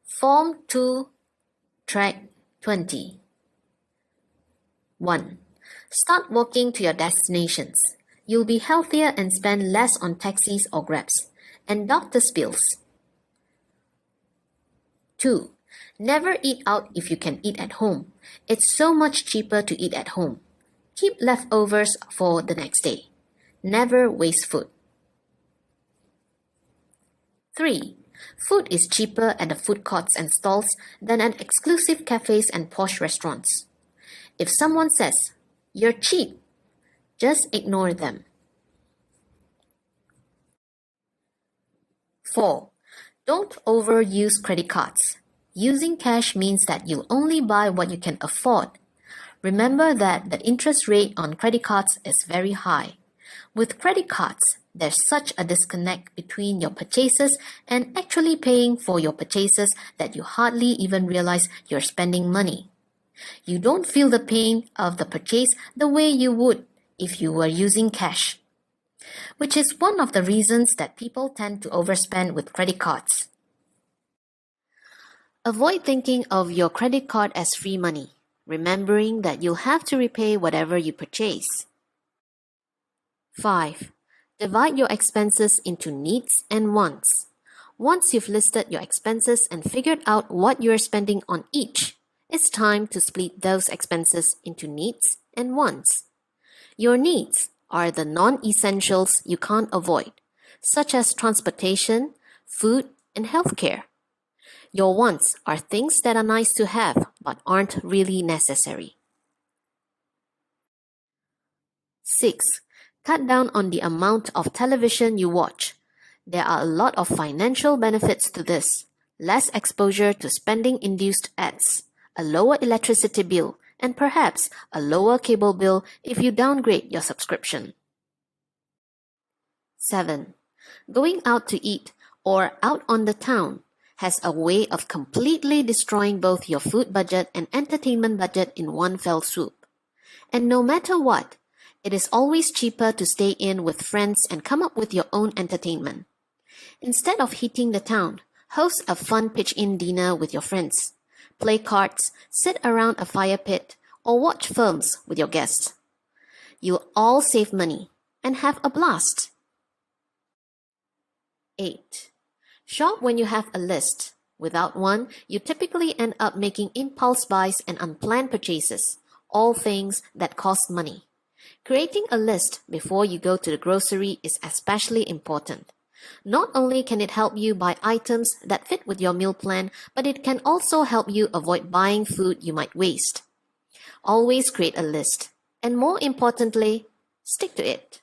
Form 2, Track 20. 1. Start walking to your destinations. You'll be healthier and spend less on taxis or grabs, and doctor's bills. 2. Never eat out if you can eat at home. It's so much cheaper to eat at home. Keep leftovers for the next day. Never waste food. 3. Food is cheaper at the food courts and stalls than at exclusive cafes and posh restaurants. If someone says, "You're cheap," just ignore them. 4. Don't overuse credit cards. Using cash means that you only buy what you can afford. Remember that the interest rate on credit cards is very high. With credit cards, there's such a disconnect between your purchases and actually paying for your purchases that you hardly even realize you're spending money. You don't feel the pain of the purchase the way you would if you were using cash, which is one of the reasons that people tend to overspend with credit cards. Avoid thinking of your credit card as free money, remembering that you'll have to repay whatever you purchase. 5. Divide your expenses into needs and wants. Once you've listed your expenses and figured out what you're spending on each, it's time to split those expenses into needs and wants. Your needs are the non-essentials you can't avoid, such as transportation, food, and healthcare. Your wants are things that are nice to have but aren't really necessary. 6. Cut down on the amount of television you watch. There are a lot of financial benefits to this. Less exposure to spending-induced ads, a lower electricity bill, and perhaps a lower cable bill if you downgrade your subscription. 7. Going out to eat or out on the town has a way of completely destroying both your food budget and entertainment budget in one fell swoop. And no matter what, it is always cheaper to stay in with friends and come up with your own entertainment. Instead of hitting the town, host a fun pitch-in dinner with your friends. Play cards, sit around a fire pit, or watch films with your guests. You'll all save money and have a blast. 8. Shop when you have a list. Without one, you typically end up making impulse buys and unplanned purchases, all things that cost money. Creating a list before you go to the grocery is especially important. Not only can it help you buy items that fit with your meal plan, but it can also help you avoid buying food you might waste. Always create a list, and more importantly, stick to it.